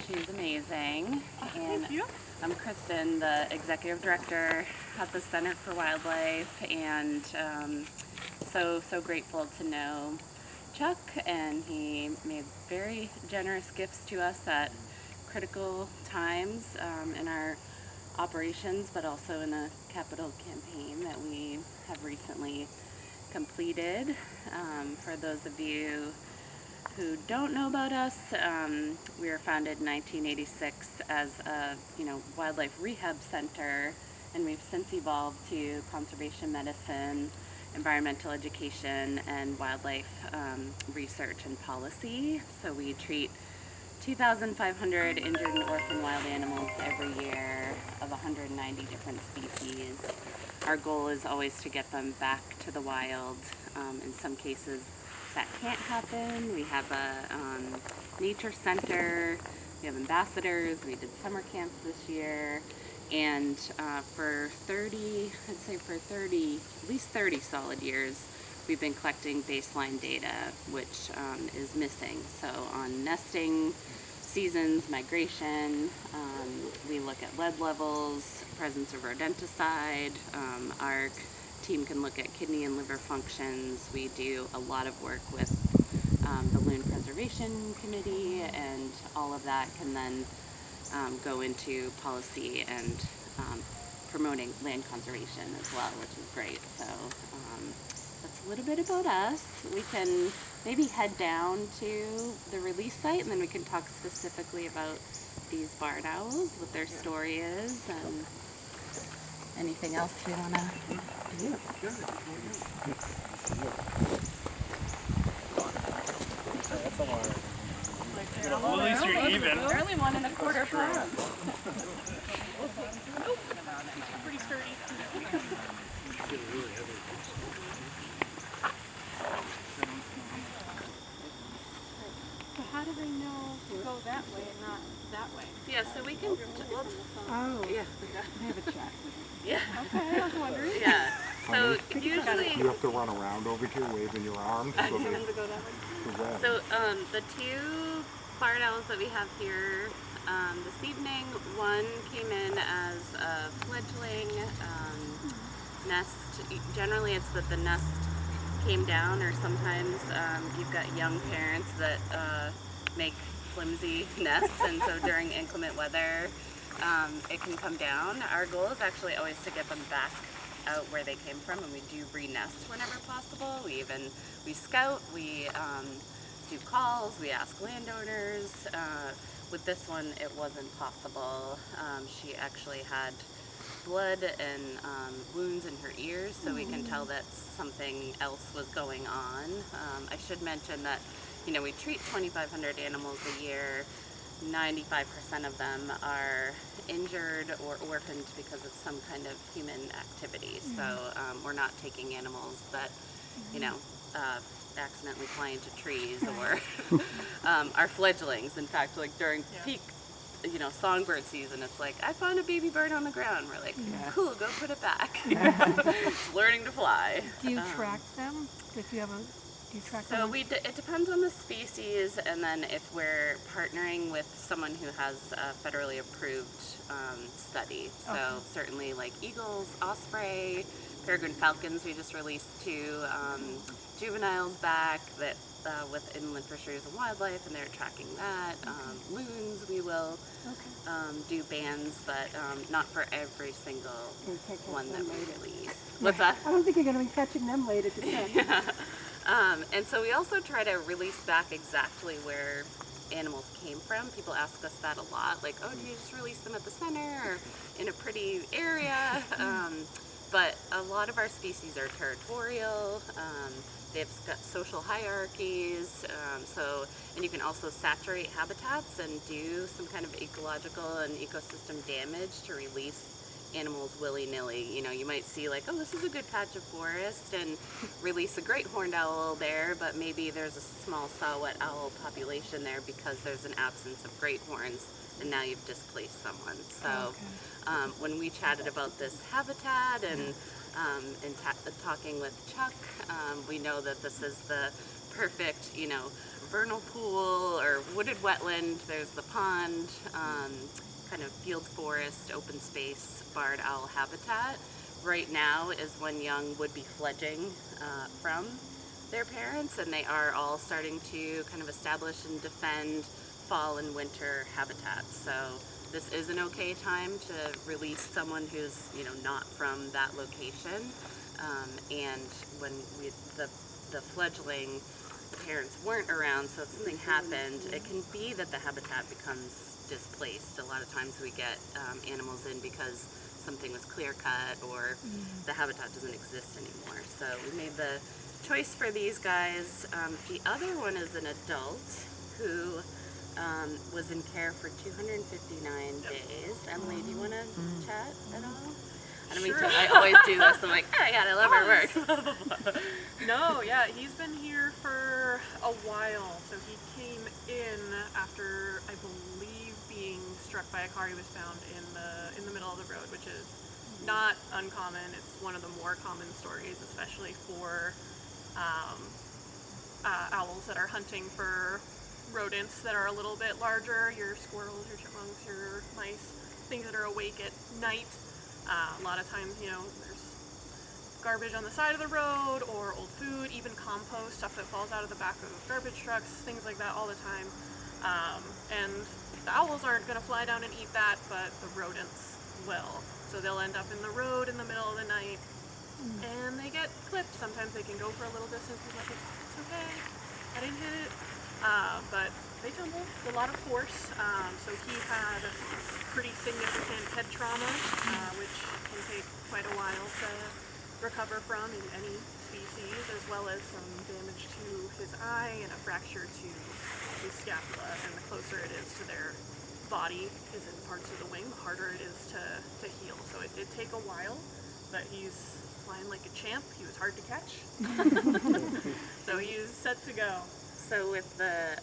She's amazing. And Thank you. I'm Kristen, the Executive Director at the Center for Wildlife, and so grateful to know Chuck, and he made very generous gifts to us at critical times in our operations, but also in a capital campaign that we have recently completed. For those of you who don't know about us, we were founded in 1986 as a wildlife rehab center, and we've since evolved to conservation medicine, environmental education, and wildlife research and policy. So we treat 2,500 injured and orphaned wild animals every year of 190 different species. Our goal is always to get them back to the wild. In some cases that can't happen. We have a nature center, we have ambassadors, we did summer camps this year, and for at least 30 solid years, we've been collecting baseline data, which is missing. So on nesting seasons, migration, we look at lead levels, presence of rodenticide. Our team can look at kidney and liver functions. We do a lot of work with the Loon Preservation Committee, and all of that can then go into policy and promoting land conservation as well, which is great. So that's a little bit about us. We can maybe head down to the release site, and then we can talk specifically about these barred owls, what their story is, and anything else you want to do. That's a lot. Well, at least you're even. They're only 1.25 pounds. Pretty sturdy. So how do they know to go that way and not that way? Yeah, so we can. Oh, Yeah. they have a check. Yeah. Okay, I was wondering. Yeah. So usually. You have to run around over here waving your arms. So they, So the two barred owls that we have here this evening, one came in as a fledgling nest. Generally it's that the nest came down, or sometimes you've got young parents that make flimsy nests, and so during inclement weather it can come down. Our goal is actually always to get them back out where they came from, and we do re-nest whenever possible. We scout, we do calls, we ask landowners. With this one, it wasn't possible. She actually had blood and wounds in her ears, so we can tell that something else was going on. I should mention that, we treat 2,500 animals a year. 95% of them are injured or orphaned because of some kind of human activity. So we're not taking animals that, accidentally fly into trees or are fledglings. In fact, like during peak, songbird season, it's like, I found a baby bird on the ground. We're like, cool, go put it back. It's learning to fly. Do you track them? If you have a, do you track So them? it depends on the species, and then if we're partnering with someone who has a federally approved study. So certainly like eagles, osprey, peregrine falcons, we just released 2 juveniles back that with Inland Fisheries and Wildlife, and they're tracking that. Loons, we will do bands, but not for every single one that we release. What's that? I don't think you're going to be catching them later today. And so we also try to release back exactly where animals came from. People ask us that a lot, like, oh, do you just release them at the center or in a pretty area? But a lot of our species are territorial. They've got social hierarchies, and you can also saturate habitats and do some kind of ecological and ecosystem damage to release animals willy-nilly. You might see like, oh, this is a good patch of forest, and release a great horned owl there, but maybe there's a small saw-whet owl population there because there's an absence of great horns, and now you've displaced someone. So when we chatted about this habitat and talking with Chuck, we know that this is the perfect, vernal pool or wooded wetland. There's the pond, kind of field forest, open space, barred owl habitat. Right now is when young would be fledging from their parents, and they are all starting to kind of establish and defend fall and winter habitats. So this is an okay time to release someone who's, you know, not from that location. And when the fledgling, the parents weren't around, so if something happened, it can be that the habitat becomes displaced. A lot of times we get animals in because something was clear cut or the habitat doesn't exist anymore. So we made the choice for these guys. The other one is an adult who was in care for 259 days. Emily, do you want to chat at all? I don't mean to, I always do this. I'm like, oh my god, I love her work. No, yeah, he's been here for a while. So he came in after, I believe, being struck by a car. He was found in the middle of the road, which is not uncommon. It's one of the more common stories, especially for owls that are hunting for rodents that are a little bit larger, your squirrels, your chipmunks, your mice, things that are awake at night. A lot of times, you know, there's garbage on the side of the road or old food, even compost, stuff that falls out of the back of garbage trucks, things like that all the time. And the owls aren't going to fly down and eat that, but the rodents will. So they'll end up in the road in the middle of the night and they get clipped. Sometimes they can go for a little distance. He's like, it's okay, I didn't hit it. But they tumble with a lot of force. So he had pretty significant head trauma, which can take quite a while to recover from in any species, as well as some damage to his eye and a fracture to his scapula. And the closer it is to their body, is in parts of the wing, the harder it is to heal. So it did take a while, but he's flying like a champ. He was hard to catch. So he is set to go. So with the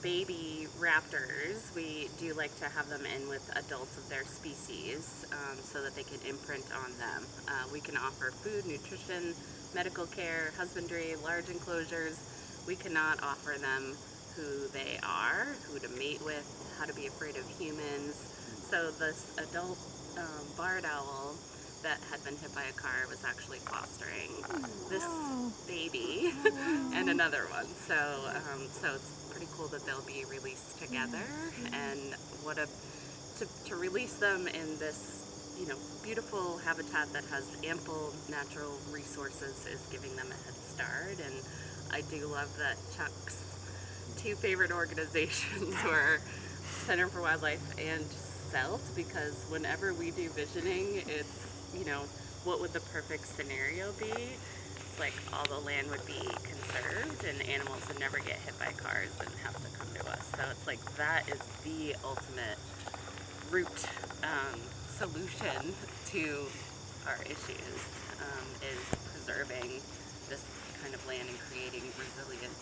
baby raptors, we do like to have them in with adults of their species so that they can imprint on them. We can offer food, nutrition, medical care, husbandry, large enclosures. We cannot offer them who they are, who to mate with, how to be afraid of humans. So this adult barred owl that had been hit by a car was actually fostering this baby and another one. So so it's pretty cool that they'll be released together, and what a to release them in this, you know, beautiful habitat that has ample natural resources is giving them a head start. And I do love that Chuck's two favorite organizations were Center for Wildlife and CELT, because whenever we do visioning, it's, you know, what would the perfect scenario be? It's like all the land would be conserved and animals would never get hit by cars and have to come to us. So it's like that is the ultimate root solution to our issues, is preserving this kind of land and creating resilient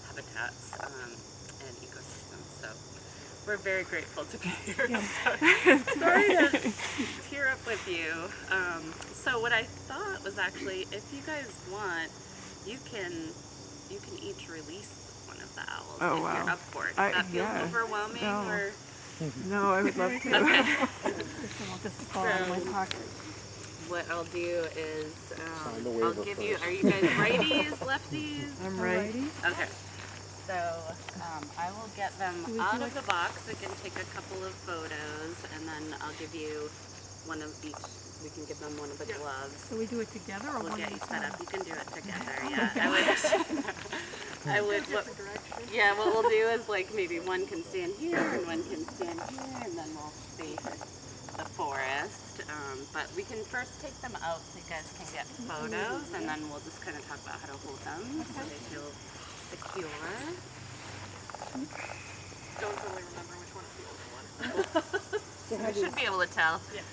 habitats and ecosystems. So we're very grateful to be here. Sorry to tear up with you. So what I thought was actually, if you guys want, you can each release one of the owls if you're up for it. If that feels overwhelming or... No, I would love to. Okay. This one will just fall out of my pocket. What I'll do is, Sign the I'll waiver give you, first. are you guys righties, lefties? I'm ready. Okay. So I will get them out of the box. I can take a couple of photos, and then I'll give you one of each. We can give them one of the gloves. So we do it together, or We'll one get at you a set time? up. You can do it together. Yeah, I would. Yeah, what we'll do is like maybe one can stand here and one can stand here, and then we'll face the forest. But we can first take them out so you guys can get photos, and then we'll just kind of talk about how to hold them so they feel secure. Don't really remember which one is the older one. You should be able to tell. Yeah.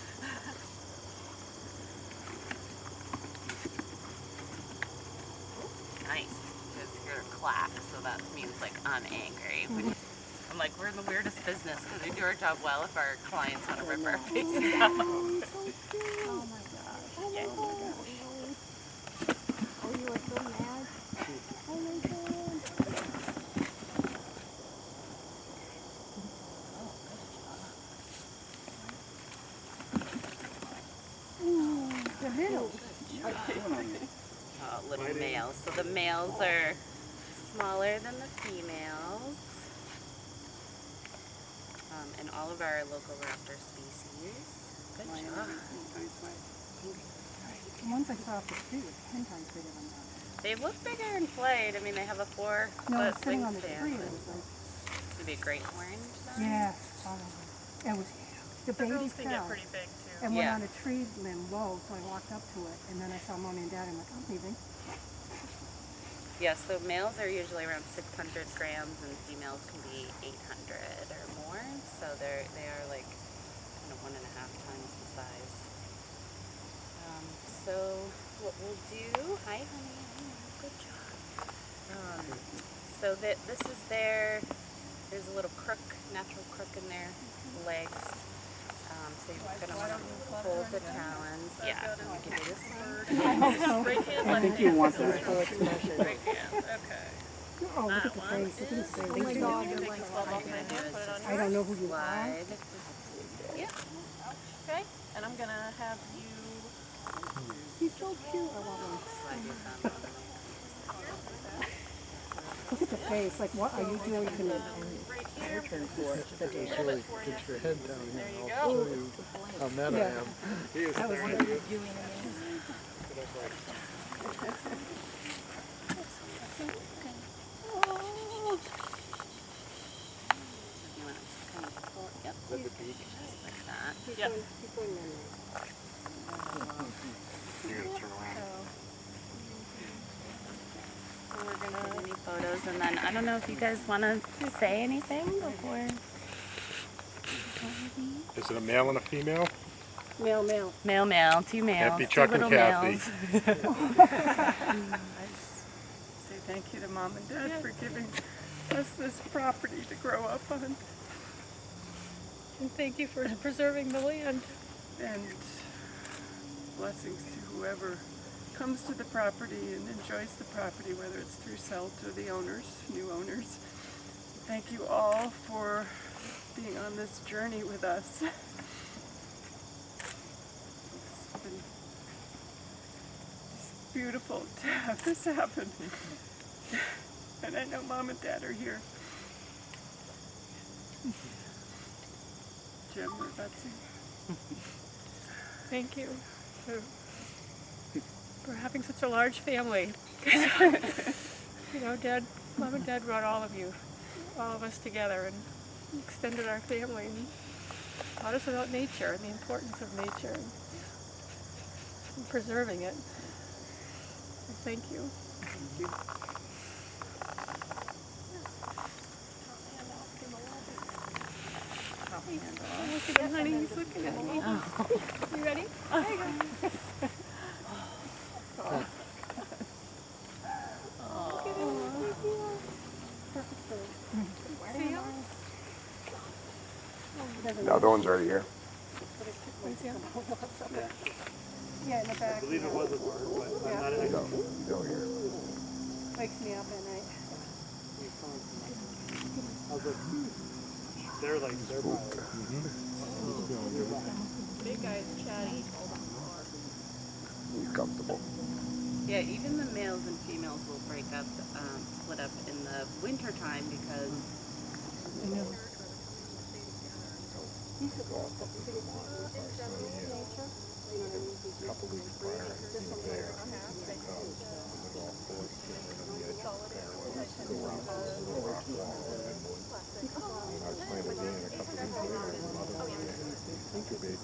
Nice. Because you're a clack, so that means like I'm angry. I'm like, we're in the weirdest business because we do our job well if our clients want to rip our faces out. Oh my gosh. Oh my gosh. Oh, you are so mad. Oh my god. Little males. So the males are smaller than the females. And all of our local raptor species. Good job. The ones I saw off the street were 10 times bigger than that. They look bigger in flight. I mean, they have a 4 No, foot sitting on the wingspan. tree, it was like, Maybe a great orange then? yes, it was, the The baby girls can get fell pretty big too. and went Yeah. on a tree limb low, so I walked up to it, and then I saw Mommy and Dad, I'm like, I'm leaving. Yeah, so males are usually around 600 grams and females can be 800 or more. So they are like kind of 1.5 times the size. So what we'll do, hi honey, good job. So this is there's a little crook, natural crook in their legs. So you're going to want to hold the talons. Yeah, I'll give you this one. Right hand, left think you hand. want that. Right hand. Okay. Oh, look at the face, look at his face. Oh my God, you're like glove off my hand. Put it on I don't know who you are. Slide. Yeah. Okay. And I'm gonna have you. He's so cute. I want one. Slide your thumb all the way. Look at the face, like what are you doing to me? Right here. It's really, put your head down here. There you I'll go. show you how mad I Yeah. am. That was You want to kind of pull, yep, just like that. Yep. You're gonna turn around. So we're gonna. Any photos, and then I don't know if you guys want to say anything before. Is it a male and a female? Male, male. Male, 2 males. Happy 2 Chuck and little Kathy. males. Say thank you to Mom and Dad for giving us this property to grow up on. And thank you for preserving the land. And blessings to whoever comes to the property and enjoys the property, whether it's through sale to the owners, new owners. Thank you all for being on this journey with us. It's been just beautiful to have this happen. And I know Mom and Dad are here. Jim or Betsy. Thank you for having such a large family. You know, Mom and Dad brought all of us together and extended our family and taught us about nature and the importance of nature and preserving it. So thank you. Thank you. Look at him, honey. He's looking at me. You ready? There you go. See him? The other one's right here. See him? Yeah, in the back. I believe it was a bird, but I'm not an Go, expert. go here. Wakes me up at night. I was like, they're wild. Big guy's chatty. He's comfortable. Yeah, even the males and females will break up, split up in the winter time because Couple weeks prior, I seen a bear. It comes from the golf course, and then on the edge of the fairway, go around the little rock wall, and I was playing a game a couple weeks later, and the mother was there, incubated.